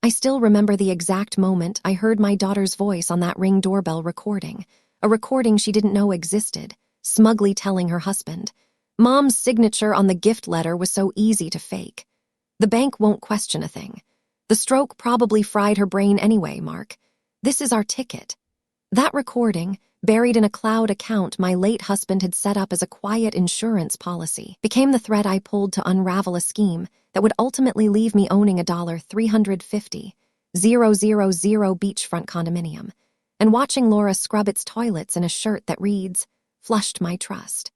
I still remember the exact moment I heard my daughter's voice on that Ring doorbell recording, a recording she didn't know existed, smugly telling her husband. Mom's signature on the gift letter was so easy to fake. The bank won't question a thing. The stroke probably fried her brain anyway, Mark. This is our ticket. That recording, buried in a cloud account my late husband had set up as a quiet insurance policy, became the thread I pulled to unravel a scheme that would ultimately leave me owning a $350,000 beachfront condominium, and watching Laura scrub its toilets in a shirt that reads, "Flushed my trust."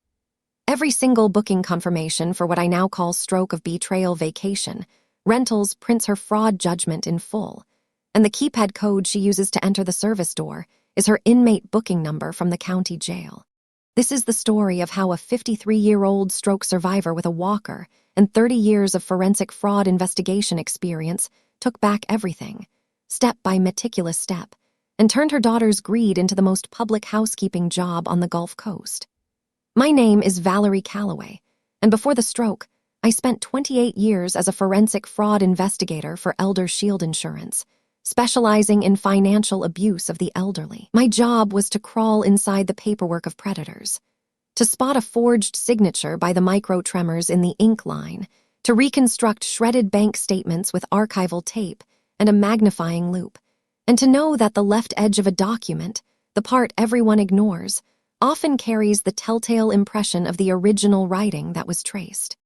Every single booking confirmation for what I now call Stroke of Betrayal Vacation Rentals prints her fraud judgment in full, and the keypad code she uses to enter the service door is her inmate booking number from the county jail. This is the story of how a 53-year-old stroke survivor with a walker and 30 years of forensic fraud investigation experience took back everything, step by meticulous step, and turned her daughter's greed into the most public housekeeping job on the Gulf Coast. My name is Valerie Calloway, and before the stroke, I spent 28 years as a forensic fraud investigator for Elder Shield Insurance, specializing in financial abuse of the elderly. My job was to crawl inside the paperwork of predators, to spot a forged signature by the micro-tremors in the ink line, to reconstruct shredded bank statements with archival tape and a magnifying loupe, and to know that the left edge of a document, the part everyone ignores, often carries the telltale impression of the original writing that was traced.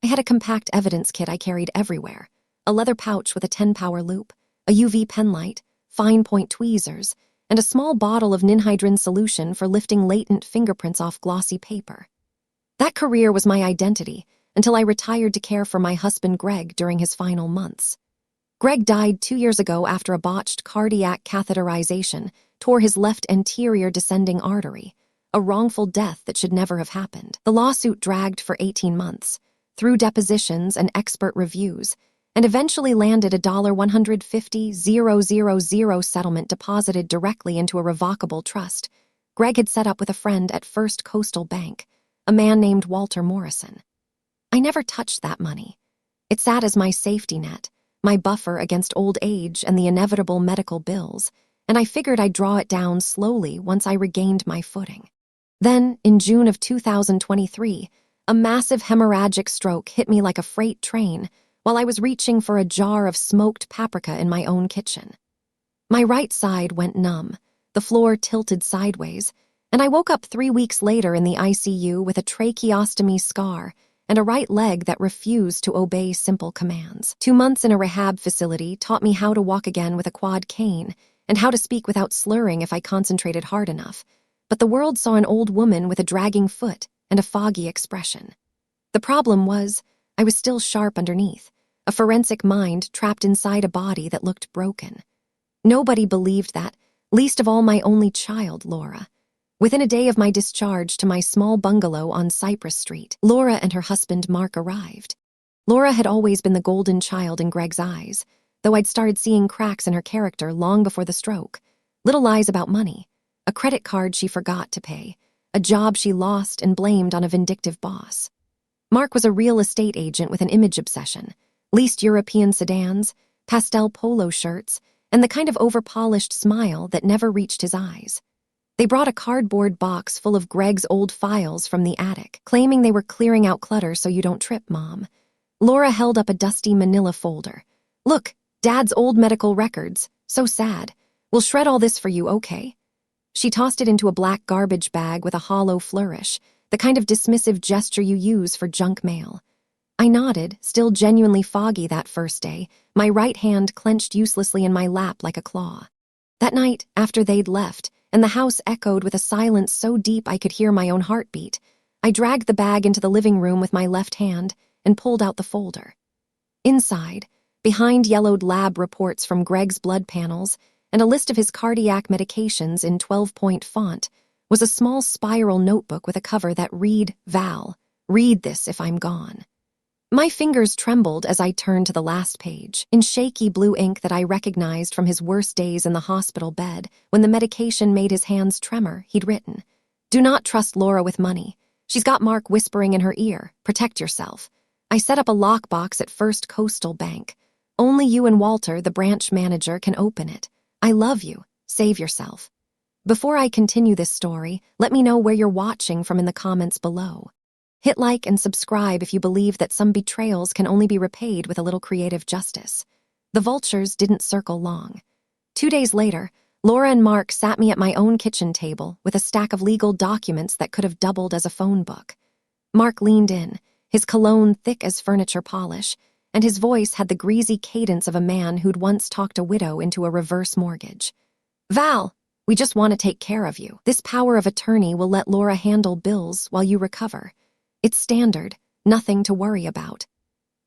I had a compact evidence kit I carried everywhere, a leather pouch with a 10-power loop, a UV pen light, fine point tweezers, and a small bottle of ninhydrin solution for lifting latent fingerprints off glossy paper. That career was my identity until I retired to care for my husband Greg during his final months. Greg died 2 years ago after a botched cardiac catheterization tore his left anterior descending artery, a wrongful death that should never have happened. The lawsuit dragged for 18 months, through depositions and expert reviews, and eventually landed a $150,000 settlement deposited directly into a revocable trust Greg had set up with a friend at First Coastal Bank, a man named Walter Morrison. I never touched that money. It sat as my safety net, my buffer against old age and the inevitable medical bills, and I figured I'd draw it down slowly once I regained my footing. Then, in June of 2023, a massive hemorrhagic stroke hit me like a freight train while I was reaching for a jar of smoked paprika in my own kitchen. My right side went numb, the floor tilted sideways, and I woke up 3 weeks later in the ICU with a tracheostomy scar and a right leg that refused to obey simple commands. 2 months in a rehab facility taught me how to walk again with a quad cane and how to speak without slurring if I concentrated hard enough, but the world saw an old woman with a dragging foot and a foggy expression. The problem was, I was still sharp underneath, a forensic mind trapped inside a body that looked broken. Nobody believed that, least of all my only child, Laura. Within a day of my discharge to my small bungalow on Cypress Street, Laura and her husband Mark arrived. Laura had always been the golden child in Greg's eyes, though I'd started seeing cracks in her character long before the stroke. Little lies about money, a credit card she forgot to pay, a job she lost and blamed on a vindictive boss. Mark was a real estate agent with an image obsession, leased European sedans, pastel polo shirts, and the kind of overpolished smile that never reached his eyes. They brought a cardboard box full of Greg's old files from the attic, claiming they were clearing out clutter so you don't trip, Mom. Laura held up a dusty manila folder. "Look, Dad's old medical records. So sad. We'll shred all this for you, okay?" She tossed it into a black garbage bag with a hollow flourish, the kind of dismissive gesture you use for junk mail. I nodded, still genuinely foggy that first day, my right hand clenched uselessly in my lap like a claw. That night, after they'd left, and the house echoed with a silence so deep I could hear my own heartbeat, I dragged the bag into the living room with my left hand and pulled out the folder. Inside, behind yellowed lab reports from Greg's blood panels and a list of his cardiac medications in 12-point font, was a small spiral notebook with a cover that read, "Val, read this if I'm gone." My fingers trembled as I turned to the last page, in shaky blue ink that I recognized from his worst days in the hospital bed when the medication made his hands tremor. He'd written, "Do not trust Laura with money. She's got Mark whispering in her ear. Protect yourself. I set up a lockbox at First Coastal Bank. Only you and Walter, the branch manager, can open it. I love you. Save yourself. Before I continue this story, let me know where you're watching from in the comments below. Hit like and subscribe if you believe that some betrayals can only be repaid with a little creative justice. The vultures didn't circle long. 2 days later, Laura and Mark sat me at my own kitchen table with a stack of legal documents that could have doubled as a phone book. Mark leaned in, his cologne thick as furniture polish, and his voice had the greasy cadence of a man who'd once talked a widow into a reverse mortgage. Val, we just want to take care of you. This power of attorney will let Laura handle bills while you recover. It's standard, nothing to worry about.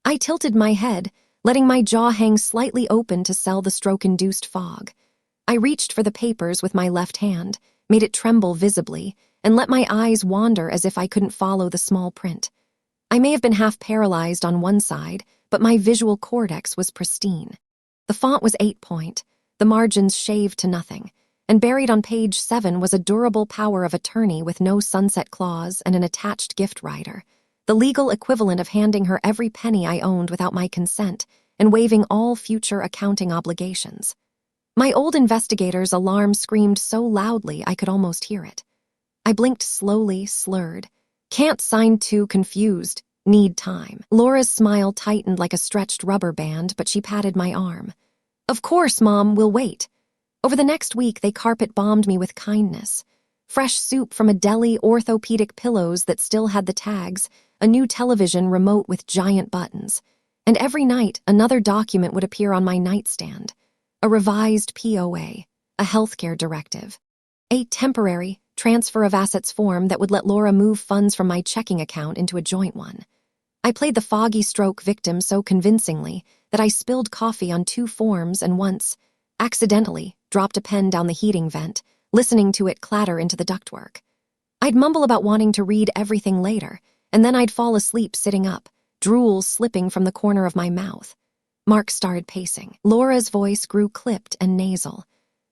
I tilted my head, letting my jaw hang slightly open to sell the stroke-induced fog. I reached for the papers with my left hand, made it tremble visibly, and let my eyes wander as if I couldn't follow the small print. I may have been half paralyzed on one side, but my visual cortex was pristine. The font was 8-point, the margins shaved to nothing, and buried on page 7 was a durable power of attorney with no sunset clause and an attached gift rider, the legal equivalent of handing her every penny I owned without my consent and waiving all future accounting obligations. My old investigator's alarm screamed so loudly I could almost hear it. I blinked slowly, slurred. Can't sign, too confused. Need time. Laura's smile tightened like a stretched rubber band, but she patted my arm. Of course, Mom, we'll wait. Over the next week, they carpet-bombed me with kindness. Fresh soup from a deli, orthopedic pillows that still had the tags, a new television remote with giant buttons. And every night, another document would appear on my nightstand. A revised POA, a healthcare directive, a temporary transfer of assets form that would let Laura move funds from my checking account into a joint one. I played the foggy stroke victim so convincingly that I spilled coffee on 2 forms and once, accidentally, dropped a pen down the heating vent, listening to it clatter into the ductwork. I'd mumble about wanting to read everything later, and then I'd fall asleep sitting up, drool slipping from the corner of my mouth. Mark started pacing. Laura's voice grew clipped and nasal.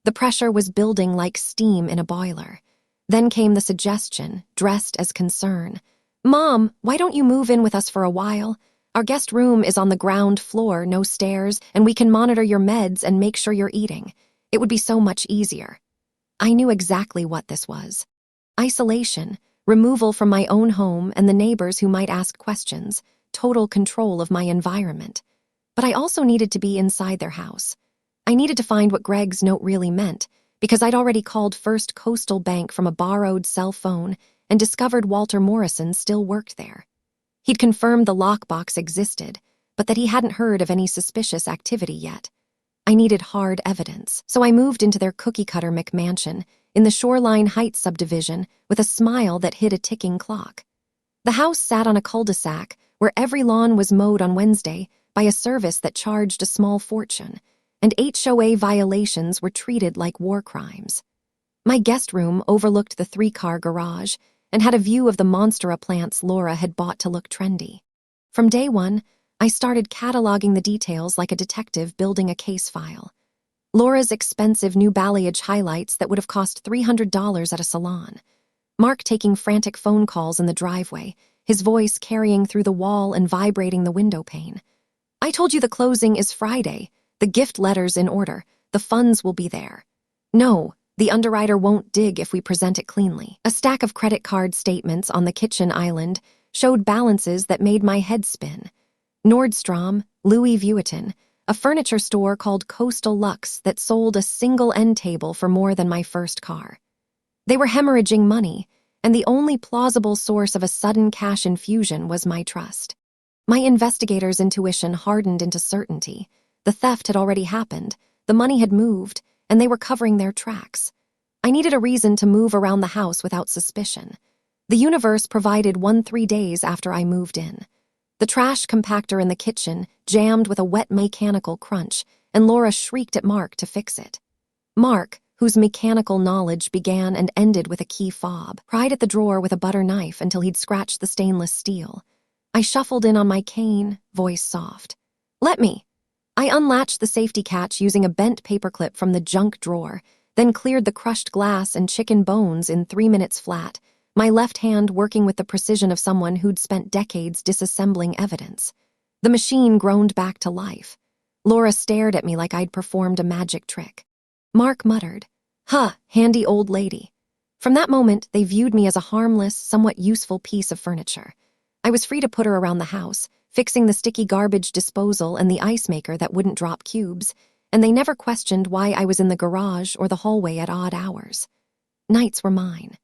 The pressure was building like steam in a boiler. Then came the suggestion, dressed as concern. Mom, why don't you move in with us for a while? Our guest room is on the ground floor, no stairs, and we can monitor your meds and make sure you're eating. It would be so much easier. I knew exactly what this was. Isolation, removal from my own home and the neighbors who might ask questions, total control of my environment. But I also needed to be inside their house. I needed to find what Greg's note really meant, because I'd already called First Coastal Bank from a borrowed cell phone and discovered Walter Morrison still worked there. He'd confirmed the lockbox existed, but that he hadn't heard of any suspicious activity yet. I needed hard evidence, so I moved into their cookie-cutter McMansion in the Shoreline Heights subdivision with a smile that hid a ticking clock. The house sat on a cul-de-sac where every lawn was mowed on Wednesday by a service that charged a small fortune, and HOA violations were treated like war crimes. My guest room overlooked the 3-car garage and had a view of the monstera plants Laura had bought to look trendy. From day one, I started cataloging the details like a detective building a case file. Laura's expensive new balayage highlights that would have cost $300 at a salon. Mark taking frantic phone calls in the driveway, his voice carrying through the wall and vibrating the window pane. I told you the closing is Friday. The gift letter's in order. The funds will be there. No, the underwriter won't dig if we present it cleanly. A stack of credit card statements on the kitchen island showed balances that made my head spin. Nordstrom, Louis Vuitton, a furniture store called Coastal Luxe that sold a single end table for more than my first car. They were hemorrhaging money, and the only plausible source of a sudden cash infusion was my trust. My investigator's intuition hardened into certainty. The theft had already happened, the money had moved, and they were covering their tracks. I needed a reason to move around the house without suspicion. The universe provided 1-3 days after I moved in. The trash compactor in the kitchen jammed with a wet mechanical crunch, and Laura shrieked at Mark to fix it. Mark, whose mechanical knowledge began and ended with a key fob, pried at the drawer with a butter knife until he'd scratched the stainless steel. I shuffled in on my cane, voice soft. Let me. I unlatched the safety catch using a bent paperclip from the junk drawer, then cleared the crushed glass and chicken bones in 3 minutes flat, my left hand working with the precision of someone who'd spent decades disassembling evidence. The machine groaned back to life. Laura stared at me like I'd performed a magic trick. Mark muttered, "Huh, handy old lady." From that moment, they viewed me as a harmless, somewhat useful piece of furniture. I was free to put her around the house, fixing the sticky garbage disposal and the ice maker that wouldn't drop cubes, and they never questioned why I was in the garage or the hallway at odd hours. Nights were mine.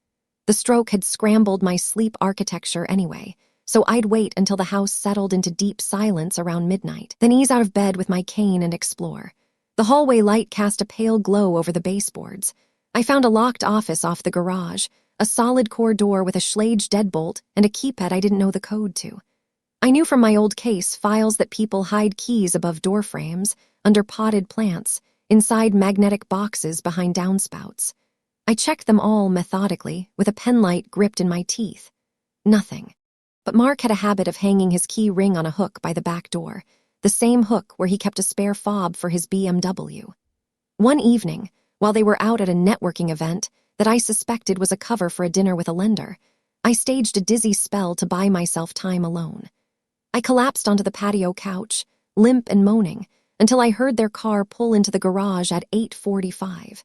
The stroke had scrambled my sleep architecture anyway, so I'd wait until the house settled into deep silence around midnight, then ease out of bed with my cane and explore. The hallway light cast a pale glow over the baseboards. I found a locked office off the garage, a solid core door with a Schlage deadbolt and a keypad I didn't know the code to. I knew from my old case files that people hide keys above door frames, under potted plants, inside magnetic boxes behind downspouts. I checked them all methodically, with a penlight gripped in my teeth. Nothing. But Mark had a habit of hanging his key ring on a hook by the back door, the same hook where he kept a spare fob for his BMW. One evening, while they were out at a networking event that I suspected was a cover for a dinner with a lender, I staged a dizzy spell to buy myself time alone. I collapsed onto the patio couch, limp and moaning, until I heard their car pull into the garage at 8:45.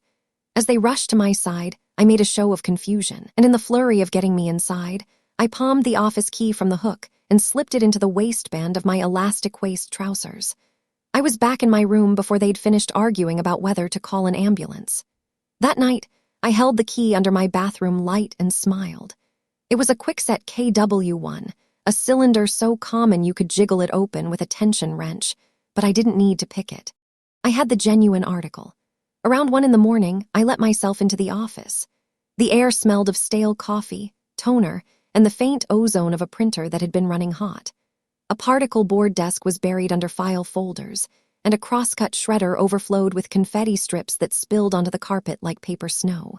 As they rushed to my side, I made a show of confusion, and in the flurry of getting me inside, I palmed the office key from the hook and slipped it into the waistband of my elastic waist trousers. I was back in my room before they'd finished arguing about whether to call an ambulance. That night, I held the key under my bathroom light and smiled. It was a Kwikset KW1, a cylinder so common you could jiggle it open with a tension wrench, but I didn't need to pick it. I had the genuine article. Around 1 a.m, I let myself into the office. The air smelled of stale coffee, toner, and the faint ozone of a printer that had been running hot. A particle board desk was buried under file folders, and a crosscut shredder overflowed with confetti strips that spilled onto the carpet like paper snow.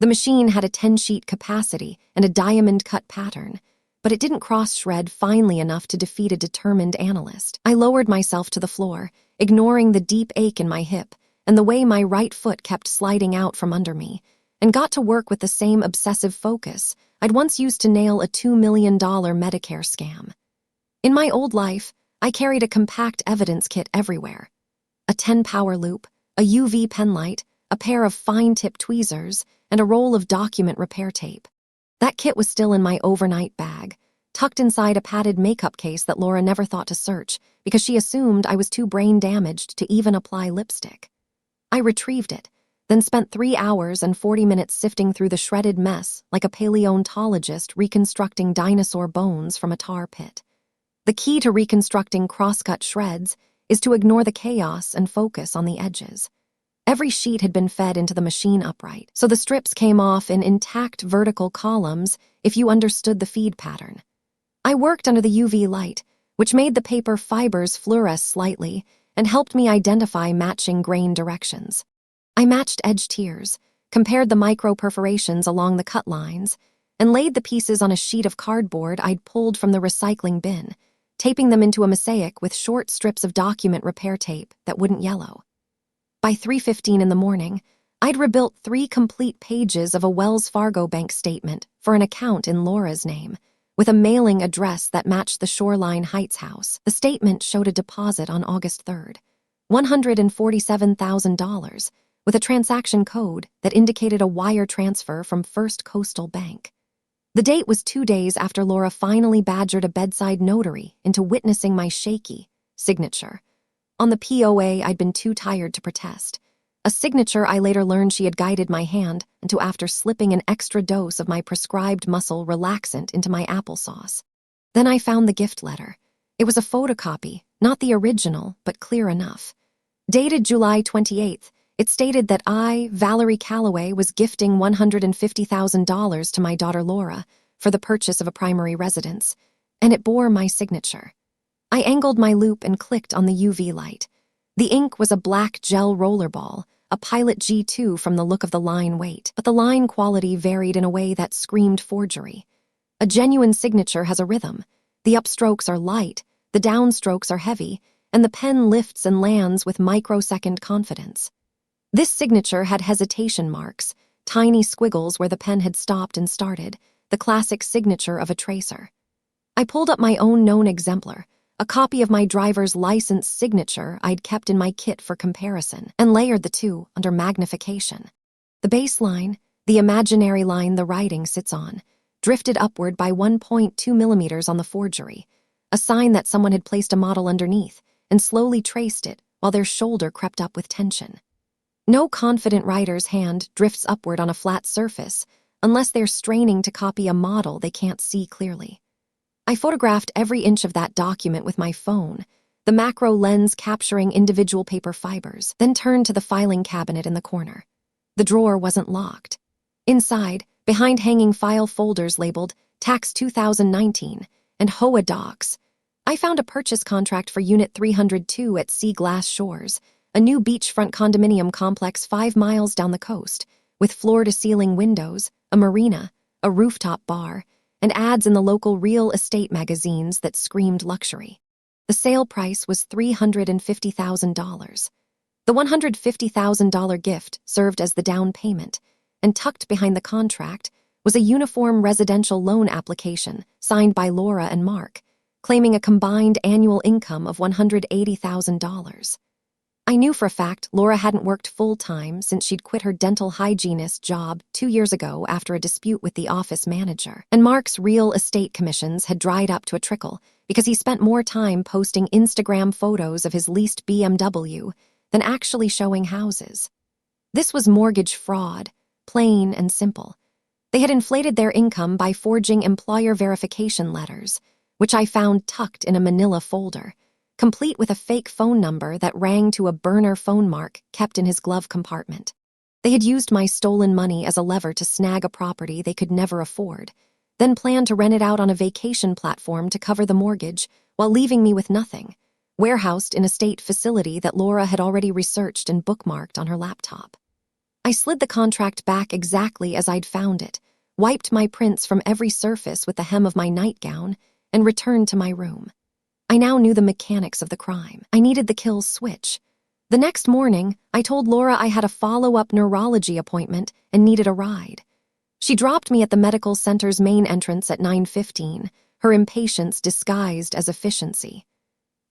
The machine had a 10-sheet capacity and a diamond-cut pattern, but it didn't cross-shred finely enough to defeat a determined analyst. I lowered myself to the floor, ignoring the deep ache in my hip and the way my right foot kept sliding out from under me, and got to work with the same obsessive focus I'd once used to nail a $2 million Medicare scam. In my old life, I carried a compact evidence kit everywhere. A 10-power loop, a UV penlight, a pair of fine-tip tweezers, and a roll of document repair tape. That kit was still in my overnight bag, tucked inside a padded makeup case that Laura never thought to search because she assumed I was too brain-damaged to even apply lipstick. I retrieved it, then spent 3 hours and 40 minutes sifting through the shredded mess like a paleontologist reconstructing dinosaur bones from a tar pit. The key to reconstructing crosscut shreds is to ignore the chaos and focus on the edges. Every sheet had been fed into the machine upright, so the strips came off in intact vertical columns if you understood the feed pattern. I worked under the UV light, which made the paper fibers fluoresce slightly and helped me identify matching grain directions. I matched edge tiers, compared the micro-perforations along the cut lines, and laid the pieces on a sheet of cardboard I'd pulled from the recycling bin, taping them into a mosaic with short strips of document repair tape that wouldn't yellow. By 3:15 in the morning, I'd rebuilt 3 complete pages of a Wells Fargo bank statement for an account in Laura's name, with a mailing address that matched the Shoreline Heights house. The statement showed a deposit on August 3rd, $147,000, with a transaction code that indicated a wire transfer from First Coastal Bank. The date was 2 days after Laura finally badgered a bedside notary into witnessing my shaky signature. On the POA, I'd been too tired to protest. A signature I later learned she had guided my hand until after slipping an extra dose of my prescribed muscle relaxant into my applesauce. Then I found the gift letter. It was a photocopy, not the original, but clear enough. Dated July 28th, it stated that I, Valerie Calloway, was gifting $150,000 to my daughter Laura for the purchase of a primary residence, and it bore my signature. I angled my loop and clicked on the UV light. The ink was a black gel rollerball, a Pilot G2 from the look of the line weight, but the line quality varied in a way that screamed forgery. A genuine signature has a rhythm. The upstrokes are light, the downstrokes are heavy, and the pen lifts and lands with microsecond confidence. This signature had hesitation marks, tiny squiggles where the pen had stopped and started, the classic signature of a tracer. I pulled up my own known exemplar, a copy of my driver's license signature I'd kept in my kit for comparison, and layered the two under magnification. The baseline, the imaginary line the writing sits on, drifted upward by 1.2 millimeters on the forgery, a sign that someone had placed a model underneath and slowly traced it while their shoulder crept up with tension. No confident writer's hand drifts upward on a flat surface unless they're straining to copy a model they can't see clearly. I photographed every inch of that document with my phone, the macro lens capturing individual paper fibers, then turned to the filing cabinet in the corner. The drawer wasn't locked. Inside, behind hanging file folders labeled Tax 2019 and HOA Docs, I found a purchase contract for Unit 302 at Sea Glass Shores, a new beachfront condominium complex 5 miles down the coast, with floor-to-ceiling windows, a marina, a rooftop bar, and ads in the local real estate magazines that screamed luxury. The sale price was $350,000. The $150,000 gift served as the down payment, and tucked behind the contract was a uniform residential loan application signed by Laura and Mark, claiming a combined annual income of $180,000. I knew for a fact Laura hadn't worked full-time since she'd quit her dental hygienist job 2 years ago after a dispute with the office manager, and Mark's real estate commissions had dried up to a trickle because he spent more time posting Instagram photos of his leased BMW than actually showing houses. This was mortgage fraud, plain and simple. They had inflated their income by forging employer verification letters, which I found tucked in a manila folder, complete with a fake phone number that rang to a burner phone mark kept in his glove compartment. They had used my stolen money as a lever to snag a property they could never afford, then planned to rent it out on a vacation platform to cover the mortgage while leaving me with nothing, warehoused in a state facility that Laura had already researched and bookmarked on her laptop. I slid the contract back exactly as I'd found it, wiped my prints from every surface with the hem of my nightgown, and returned to my room. I now knew the mechanics of the crime. I needed the kill switch. The next morning, I told Laura I had a follow-up neurology appointment and needed a ride. She dropped me at the medical center's main entrance at 9:15, her impatience disguised as efficiency.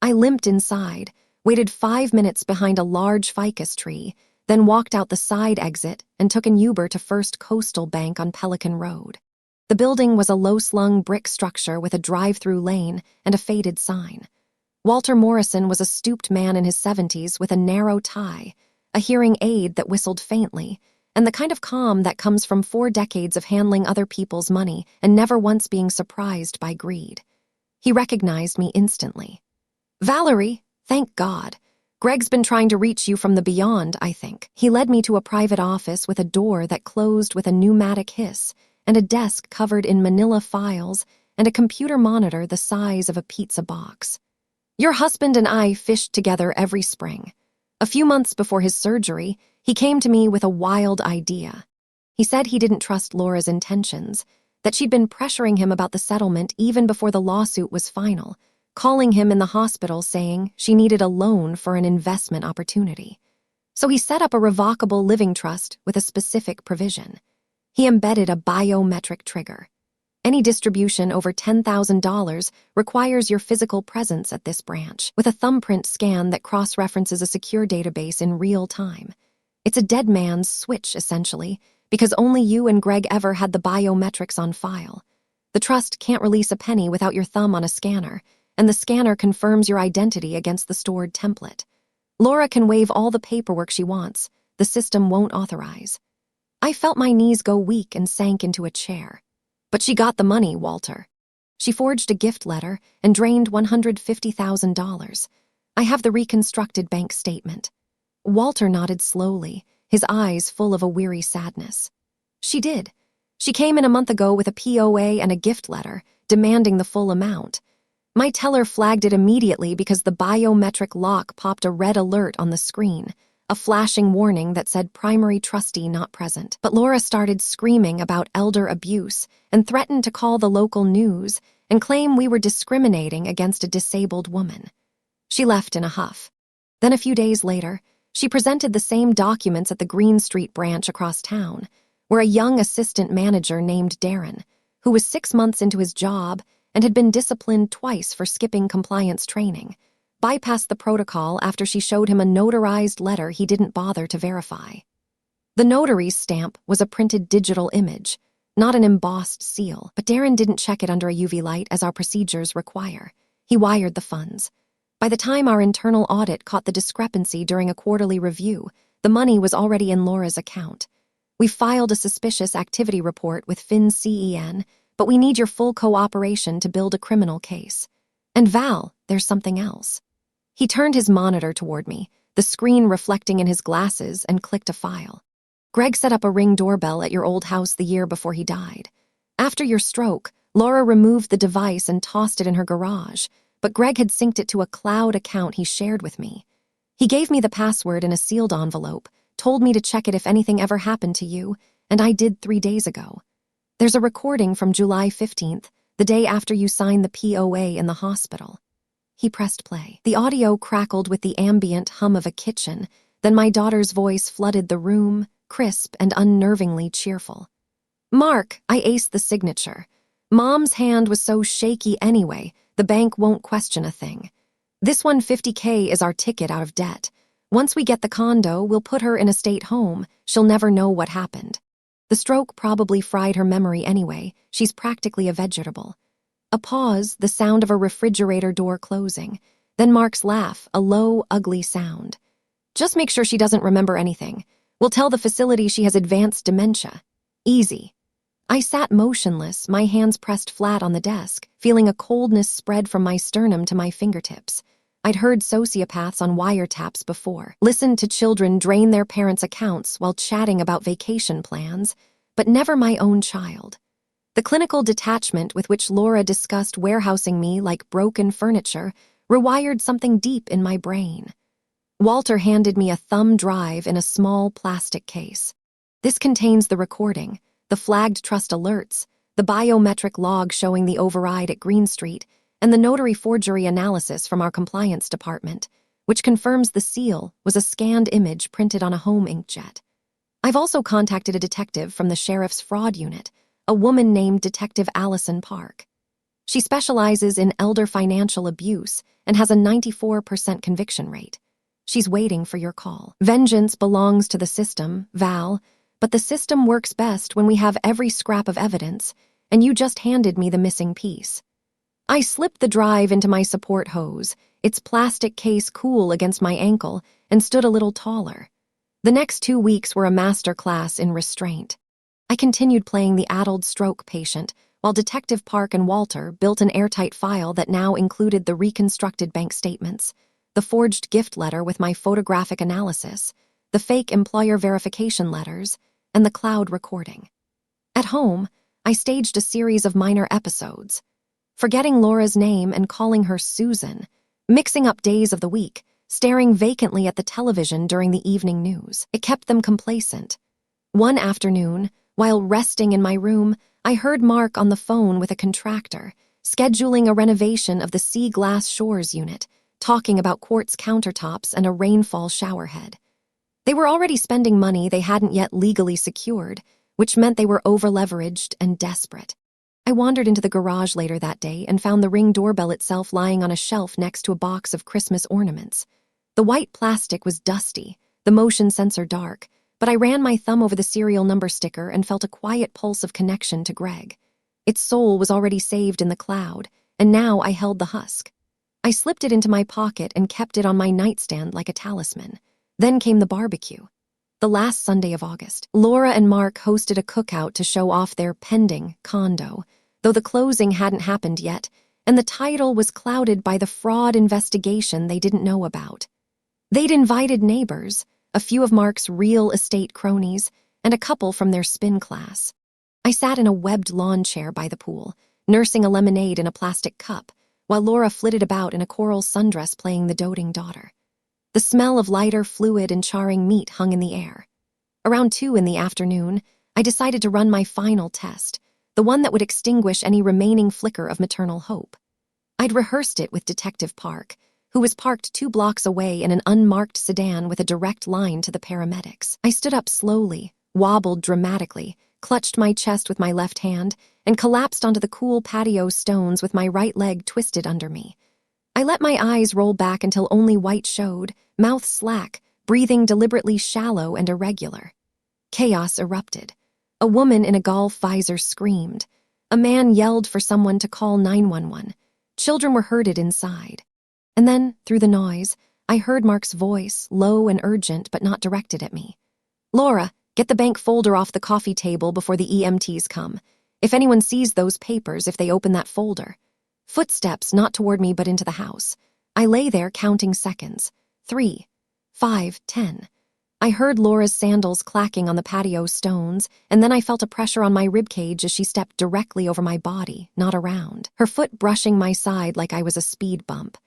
I limped inside, waited 5 minutes behind a large ficus tree, then walked out the side exit and took an Uber to First Coastal Bank on Pelican Road. The building was a low-slung brick structure with a drive-through lane and a faded sign. Walter Morrison was a stooped man in his 70s with a narrow tie, a hearing aid that whistled faintly, and the kind of calm that comes from 4 decades of handling other people's money and never once being surprised by greed. He recognized me instantly. "Valerie, thank God. Greg's been trying to reach you from the beyond, I think." He led me to a private office with a door that closed with a pneumatic hiss, and a desk covered in manila files and a computer monitor the size of a pizza box. "Your husband and I fished together every spring. A few months before his surgery, he came to me with a wild idea. He said he didn't trust Laura's intentions, that she'd been pressuring him about the settlement even before the lawsuit was final, calling him in the hospital saying she needed a loan for an investment opportunity. So he set up a revocable living trust with a specific provision. He embedded a biometric trigger. Any distribution over $10,000 requires your physical presence at this branch, with a thumbprint scan that cross-references a secure database in real time. It's a dead man's switch, essentially, because only you and Greg ever had the biometrics on file. The trust can't release a penny without your thumb on a scanner, and the scanner confirms your identity against the stored template. Laura can waive all the paperwork she wants. The system won't authorize. I felt my knees go weak and sank into a chair. But she got the money, Walter. She forged a gift letter and drained $150,000. I have the reconstructed bank statement. Walter nodded slowly, his eyes full of a weary sadness. She did. She came in a month ago with a POA and a gift letter, demanding the full amount. My teller flagged it immediately because the biometric lock popped a red alert on the screen, a flashing warning that said primary trustee not present. But Laura started screaming about elder abuse and threatened to call the local news and claim we were discriminating against a disabled woman. She left in a huff. Then a few days later, she presented the same documents at the Green Street branch across town, where a young assistant manager named Darren, who was 6 months into his job, and had been disciplined twice for skipping compliance training, bypassed the protocol after she showed him a notarized letter he didn't bother to verify. The notary's stamp was a printed digital image, not an embossed seal, but Darren didn't check it under a UV light as our procedures require. He wired the funds. By the time our internal audit caught the discrepancy during a quarterly review, the money was already in Laura's account. We filed a suspicious activity report with FinCEN, but we need your full cooperation to build a criminal case. And Val, there's something else. He turned his monitor toward me, the screen reflecting in his glasses, and clicked a file. Greg set up a Ring doorbell at your old house the year before he died. After your stroke, Laura removed the device and tossed it in her garage, but Greg had synced it to a cloud account he shared with me. He gave me the password in a sealed envelope, told me to check it if anything ever happened to you, and I did 3 days ago. There's a recording from July 15th, the day after you signed the POA in the hospital. He pressed play. The audio crackled with the ambient hum of a kitchen, then my daughter's voice flooded the room, crisp and unnervingly cheerful. Mark, I aced the signature. Mom's hand was so shaky anyway, the bank won't question a thing. This $150K is our ticket out of debt. Once we get the condo, we'll put her in a state home. She'll never know what happened. The stroke probably fried her memory anyway. She's practically a vegetable. A pause, the sound of a refrigerator door closing. Then Mark's laugh, a low, ugly sound. Just make sure she doesn't remember anything. We'll tell the facility she has advanced dementia. Easy. I sat motionless, my hands pressed flat on the desk, feeling a coldness spread from my sternum to my fingertips. I'd heard sociopaths on wiretaps before, listened to children drain their parents' accounts while chatting about vacation plans, but never my own child. The clinical detachment with which Laura discussed warehousing me like broken furniture rewired something deep in my brain. Walter handed me a thumb drive in a small plastic case. This contains the recording, the flagged trust alerts, the biometric log showing the override at Green Street, and the notary forgery analysis from our compliance department, which confirms the seal was a scanned image printed on a home inkjet. I've also contacted a detective from the sheriff's fraud unit, a woman named Detective Allison Park. She specializes in elder financial abuse and has a 94% conviction rate. She's waiting for your call. Vengeance belongs to the system, Val, but the system works best when we have every scrap of evidence, and you just handed me the missing piece. I slipped the drive into my support hose, its plastic case cool against my ankle, and stood a little taller. The next 2 weeks were a master class in restraint. I continued playing the addled stroke patient, while Detective Park and Walter built an airtight file that now included the reconstructed bank statements, the forged gift letter with my photographic analysis, the fake employer verification letters, and the cloud recording. At home, I staged a series of minor episodes, forgetting Laura's name and calling her Susan, mixing up days of the week, staring vacantly at the television during the evening news. It kept them complacent. One afternoon, while resting in my room, I heard Mark on the phone with a contractor, scheduling a renovation of the Sea Glass Shores unit, talking about quartz countertops and a rainfall showerhead. They were already spending money they hadn't yet legally secured, which meant they were over-leveraged and desperate. I wandered into the garage later that day and found the Ring doorbell itself lying on a shelf next to a box of Christmas ornaments. The white plastic was dusty, the motion sensor dark, but I ran my thumb over the serial number sticker and felt a quiet pulse of connection to Greg. Its soul was already saved in the cloud, and now I held the husk. I slipped it into my pocket and kept it on my nightstand like a talisman. Then came the barbecue. The last Sunday of August, Laura and Mark hosted a cookout to show off their pending condo, though the closing hadn't happened yet, and the title was clouded by the fraud investigation they didn't know about. They'd invited neighbors, a few of Mark's real estate cronies, and a couple from their spin class. I sat in a webbed lawn chair by the pool, nursing a lemonade in a plastic cup, while Laura flitted about in a coral sundress playing the doting daughter. The smell of lighter fluid and charring meat hung in the air. Around 2 in the afternoon, I decided to run my final test, the one that would extinguish any remaining flicker of maternal hope. I'd rehearsed it with Detective Park, who was parked 2 blocks away in an unmarked sedan with a direct line to the paramedics. I stood up slowly, wobbled dramatically, clutched my chest with my left hand, and collapsed onto the cool patio stones with my right leg twisted under me. I let my eyes roll back until only white showed, mouth slack, breathing deliberately shallow and irregular. Chaos erupted. A woman in a golf visor screamed. A man yelled for someone to call 911. Children were herded inside. And then, through the noise, I heard Mark's voice, low and urgent but not directed at me. "Laura, get the bank folder off the coffee table before the EMTs come. If anyone sees those papers, if they open that folder." Footsteps, not toward me but into the house. I lay there counting seconds. 3, 5, 10. I heard Laura's sandals clacking on the patio stones, and then I felt a pressure on my ribcage as she stepped directly over my body, not around, her foot brushing my side like I was a speed bump.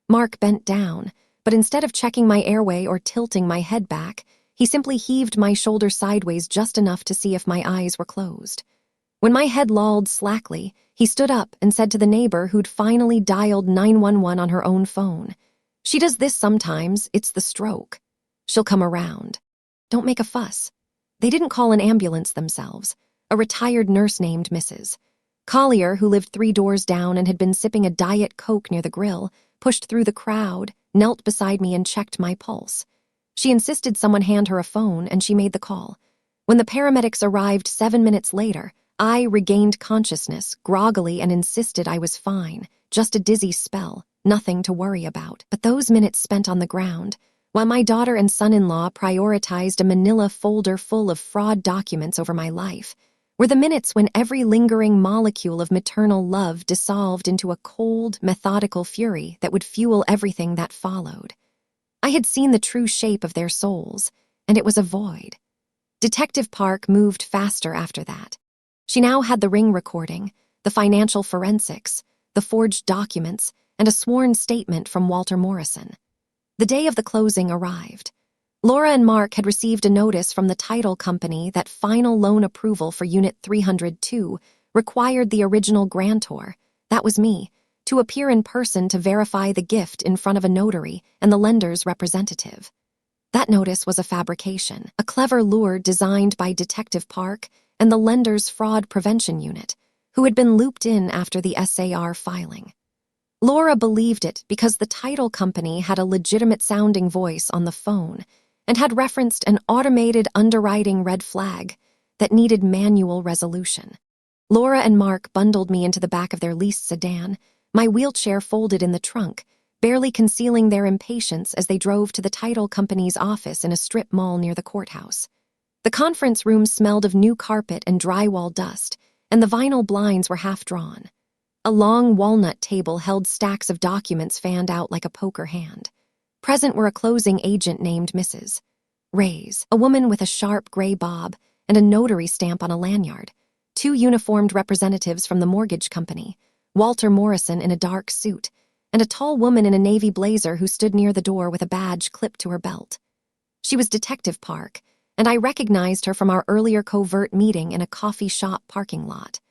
Mark bent down, but instead of checking my airway or tilting my head back, he simply heaved my shoulder sideways just enough to see if my eyes were closed. When my head lolled slackly, he stood up and said to the neighbor who'd finally dialed 911 on her own phone, "She does this sometimes, it's the stroke. She'll come around. Don't make a fuss." They didn't call an ambulance themselves. A retired nurse named Mrs. Collier, who lived 3 doors down and had been sipping a Diet Coke near the grill, pushed through the crowd, knelt beside me and checked my pulse. She insisted someone hand her a phone, and she made the call. When the paramedics arrived 7 minutes later, I regained consciousness, groggily, and insisted I was fine, just a dizzy spell, nothing to worry about. But those minutes spent on the ground, while my daughter and son-in-law prioritized a manila folder full of fraud documents over my life, were the minutes when every lingering molecule of maternal love dissolved into a cold, methodical fury that would fuel everything that followed. I had seen the true shape of their souls, and it was a void. Detective Park moved faster after that. She now had the ring recording, the financial forensics, the forged documents, and a sworn statement from Walter Morrison. The day of the closing arrived. Laura and Mark had received a notice from the title company that final loan approval for Unit 302 required the original grantor, that was me, to appear in person to verify the gift in front of a notary and the lender's representative. That notice was a fabrication, a clever lure designed by Detective Park and the lender's fraud prevention unit, who had been looped in after the SAR filing. Laura believed it because the title company had a legitimate-sounding voice on the phone and had referenced an automated underwriting red flag that needed manual resolution. Laura and Mark bundled me into the back of their leased sedan, my wheelchair folded in the trunk, barely concealing their impatience as they drove to the title company's office in a strip mall near the courthouse. The conference room smelled of new carpet and drywall dust, and the vinyl blinds were half-drawn. A long walnut table held stacks of documents fanned out like a poker hand. Present were a closing agent named Mrs. Reyes, a woman with a sharp gray bob and a notary stamp on a lanyard, 2 uniformed representatives from the mortgage company, Walter Morrison in a dark suit, and a tall woman in a navy blazer who stood near the door with a badge clipped to her belt. She was Detective Park, and I recognized her from our earlier covert meeting in a coffee shop parking lot.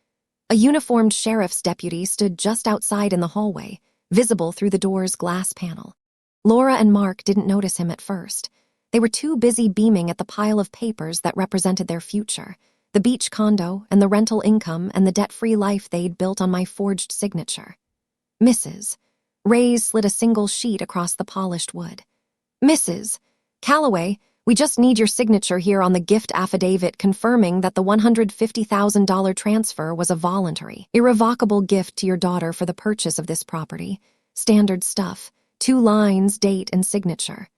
A uniformed sheriff's deputy stood just outside in the hallway, visible through the door's glass panel. Laura and Mark didn't notice him at first. They were too busy beaming at the pile of papers that represented their future, the beach condo and the rental income and the debt-free life they'd built on my forged signature. Mrs. Reyes slid a single sheet across the polished wood. "Mrs. Calloway, we just need your signature here on the gift affidavit confirming that the $150,000 transfer was a voluntary, irrevocable gift to your daughter for the purchase of this property. Standard stuff, 2 lines, date, and signature."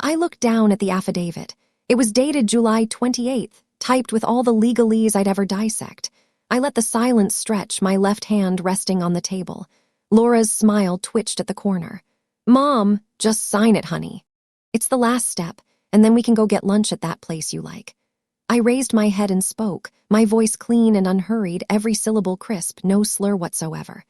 I looked down at the affidavit. It was dated July 28th, typed with all the legalese I'd ever dissect. I let the silence stretch, my left hand resting on the table. Laura's smile twitched at the corner. "Mom, just sign it, honey. It's the last step, and then we can go get lunch at that place you like." I raised my head and spoke, my voice clean and unhurried, every syllable crisp, no slur whatsoever.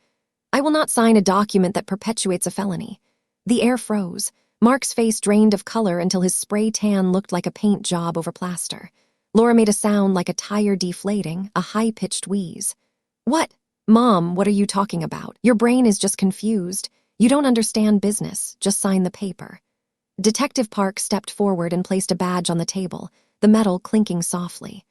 "I will not sign a document that perpetuates a felony." The air froze. Mark's face drained of color until his spray tan looked like a paint job over plaster. Laura made a sound like a tire deflating, a high-pitched wheeze. "What? Mom, what are you talking about? Your brain is just confused. You don't understand business. Just sign the paper." Detective Park stepped forward and placed a badge on the table, the metal clinking softly.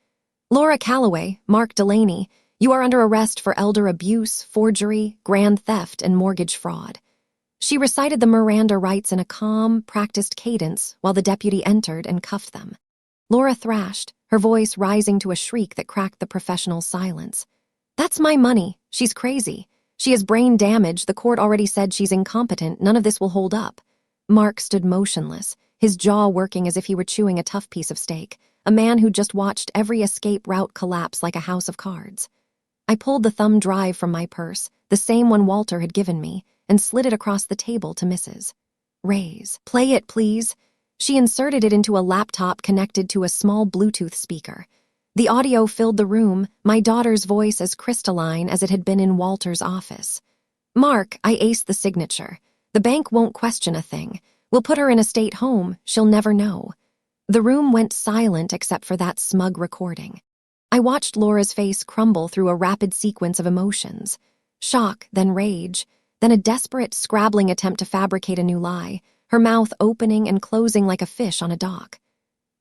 Laura Calloway, Mark Delaney, you are under arrest for elder abuse, forgery, grand theft, and mortgage fraud. She recited the Miranda rights in a calm, practiced cadence while the deputy entered and cuffed them. Laura thrashed, her voice rising to a shriek that cracked the professional silence. That's my money. She's crazy. She has brain damage. The court already said she's incompetent. None of this will hold up. Mark stood motionless, his jaw working as if he were chewing a tough piece of steak, a man who just watched every escape route collapse like a house of cards. I pulled the thumb drive from my purse, the same one Walter had given me, and slid it across the table to Mrs. Ray's. Play it, please. She inserted it into a laptop connected to a small Bluetooth speaker. The audio filled the room, my daughter's voice as crystalline as it had been in Walter's office. Mark, I aced the signature. The bank won't question a thing. We'll put her in a state home. She'll never know. The room went silent except for that smug recording. I watched Laura's face crumble through a rapid sequence of emotions. Shock, then rage, then a desperate, scrabbling attempt to fabricate a new lie, her mouth opening and closing like a fish on a dock.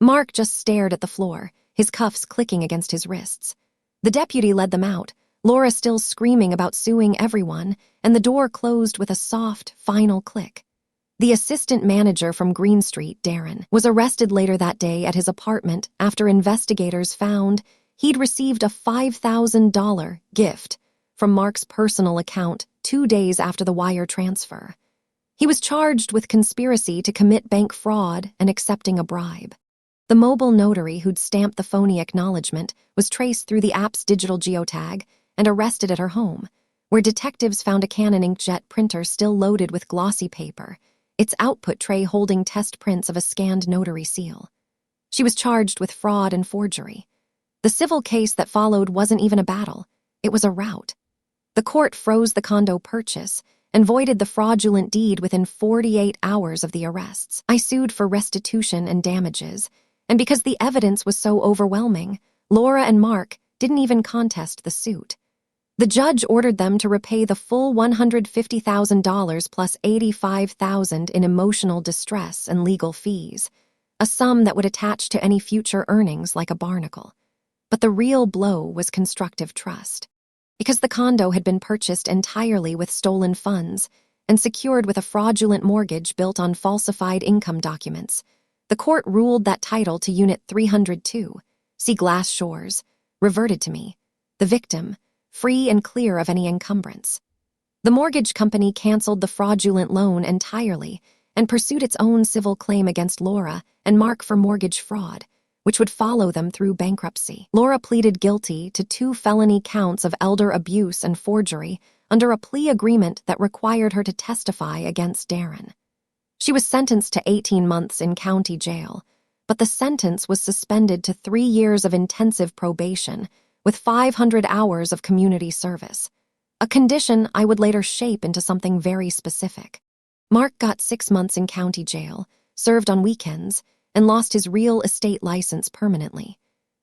Mark just stared at the floor, his cuffs clicking against his wrists. The deputy led them out, Laura still screaming about suing everyone, and the door closed with a soft, final click. The assistant manager from Green Street, Darren, was arrested later that day at his apartment after investigators found he'd received a $5,000 gift from Mark's personal account 2 days after the wire transfer. He was charged with conspiracy to commit bank fraud and accepting a bribe. The mobile notary who'd stamped the phony acknowledgement was traced through the app's digital geotag and arrested at her home, where detectives found a Canon inkjet printer still loaded with glossy paper, its output tray holding test prints of a scanned notary seal. She was charged with fraud and forgery. The civil case that followed wasn't even a battle. It was a rout. The court froze the condo purchase and voided the fraudulent deed within 48 hours of the arrests. I sued for restitution and damages, and because the evidence was so overwhelming, Laura and Mark didn't even contest the suit. The judge ordered them to repay the full $150,000 plus $85,000 in emotional distress and legal fees, a sum that would attach to any future earnings like a barnacle. But the real blow was constructive trust. Because the condo had been purchased entirely with stolen funds and secured with a fraudulent mortgage built on falsified income documents, the court ruled that title to Unit 302, see Glass Shores, reverted to me, the victim, free and clear of any encumbrance. The mortgage company canceled the fraudulent loan entirely and pursued its own civil claim against Laura and Mark for mortgage fraud, which would follow them through bankruptcy. Laura pleaded guilty to 2 felony counts of elder abuse and forgery under a plea agreement that required her to testify against Darren. She was sentenced to 18 months in county jail, but the sentence was suspended to 3 years of intensive probation with 500 hours of community service, a condition I would later shape into something very specific. Mark got 6 months in county jail, served on weekends, and lost his real estate license permanently.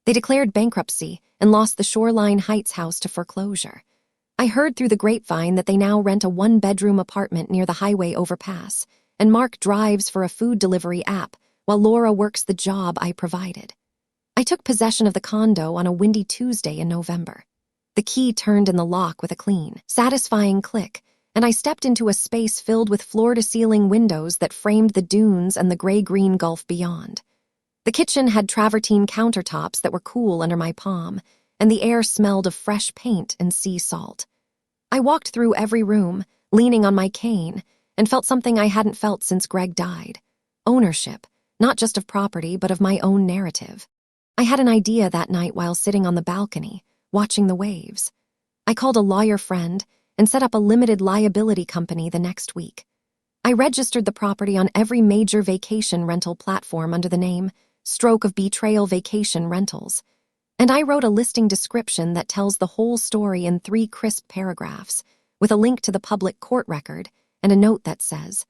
They declared bankruptcy and lost the Shoreline Heights house to foreclosure. I heard through the grapevine that they now rent a 1-bedroom apartment near the highway overpass, and Mark drives for a food delivery app while Laura works the job I provided. I took possession of the condo on a windy Tuesday in November. The key turned in the lock with a clean, satisfying click, and I stepped into a space filled with floor-to-ceiling windows that framed the dunes and the gray-green gulf beyond. The kitchen had travertine countertops that were cool under my palm, and the air smelled of fresh paint and sea salt. I walked through every room, leaning on my cane, and felt something I hadn't felt since Greg died. Ownership, not just of property, but of my own narrative. I had an idea that night while sitting on the balcony, watching the waves. I called a lawyer friend and set up a limited liability company the next week. I registered the property on every major vacation rental platform under the name Stroke of Betrayal Vacation Rentals, and I wrote a listing description that tells the whole story in 3 crisp paragraphs, with a link to the public court record and a note that says,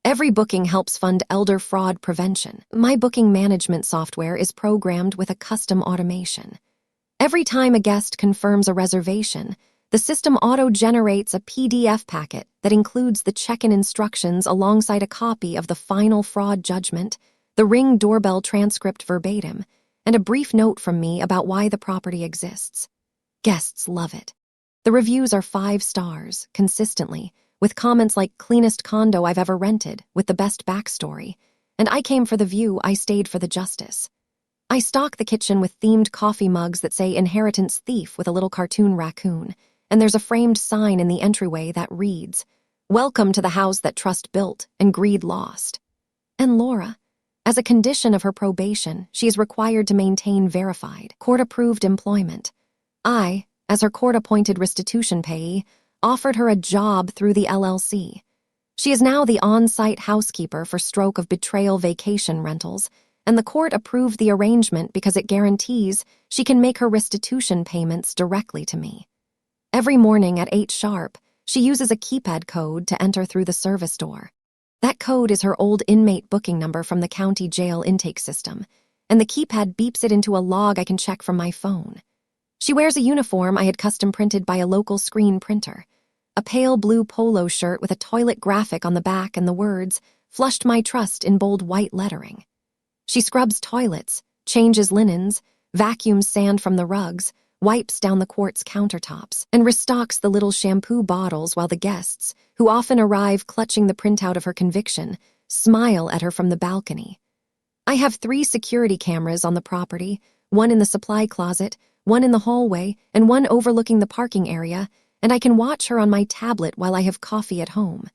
"Every booking helps fund elder fraud prevention. My booking management software is programmed with a custom automation. Every time a guest confirms a reservation, the system auto-generates a PDF packet that includes the check-in instructions alongside a copy of the final fraud judgment, the Ring doorbell transcript verbatim, and a brief note from me about why the property exists. Guests love it. The reviews are 5 stars, consistently, with comments like cleanest condo I've ever rented, with the best backstory. And I came for the view, I stayed for the justice. I stock the kitchen with themed coffee mugs that say Inheritance Thief with a little cartoon raccoon, and there's a framed sign in the entryway that reads, "Welcome to the house that trust built and greed lost." And Laura, as a condition of her probation, she is required to maintain verified, court-approved employment. I, as her court-appointed restitution payee, offered her a job through the LLC. She is now the on-site housekeeper for Stroke of Betrayal vacation rentals, and the court approved the arrangement because it guarantees she can make her restitution payments directly to me. Every morning at 8 sharp, she uses a keypad code to enter through the service door. That code is her old inmate booking number from the county jail intake system, and the keypad beeps it into a log I can check from my phone. She wears a uniform I had custom printed by a local screen printer, a pale blue polo shirt with a toilet graphic on the back and the words, "Flushed my trust" in bold white lettering. She scrubs toilets, changes linens, vacuums sand from the rugs, wipes down the quartz countertops, and restocks the little shampoo bottles while the guests, who often arrive clutching the printout of her conviction, smile at her from the balcony. I have 3 security cameras on the property, one in the supply closet, one in the hallway, and one overlooking the parking area, and I can watch her on my tablet while I have coffee at home.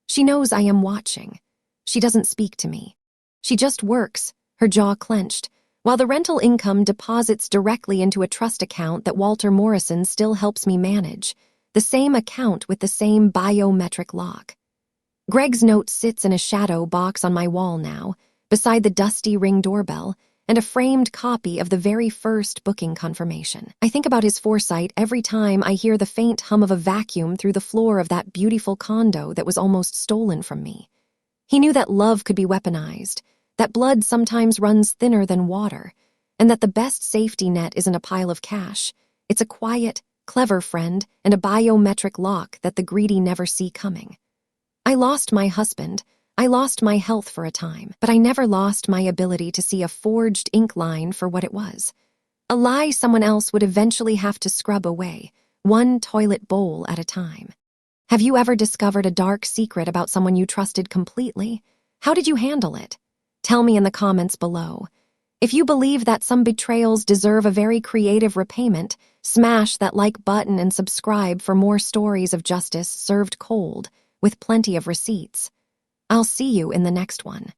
She knows I am watching. She doesn't speak to me. She just works, her jaw clenched, while the rental income deposits directly into a trust account that Walter Morrison still helps me manage, the same account with the same biometric lock. Greg's note sits in a shadow box on my wall now, beside the dusty Ring doorbell, and a framed copy of the very first booking confirmation. I think about his foresight every time I hear the faint hum of a vacuum through the floor of that beautiful condo that was almost stolen from me. He knew that love could be weaponized, that blood sometimes runs thinner than water, and that the best safety net isn't a pile of cash. It's a quiet, clever friend and a biometric lock that the greedy never see coming. I lost my husband. I lost my health for a time, but I never lost my ability to see a forged ink line for what it was. A lie someone else would eventually have to scrub away, one toilet bowl at a time. Have you ever discovered a dark secret about someone you trusted completely? How did you handle it? Tell me in the comments below. If you believe that some betrayals deserve a very creative repayment, smash that like button and subscribe for more stories of justice served cold, with plenty of receipts. I'll see you in the next one.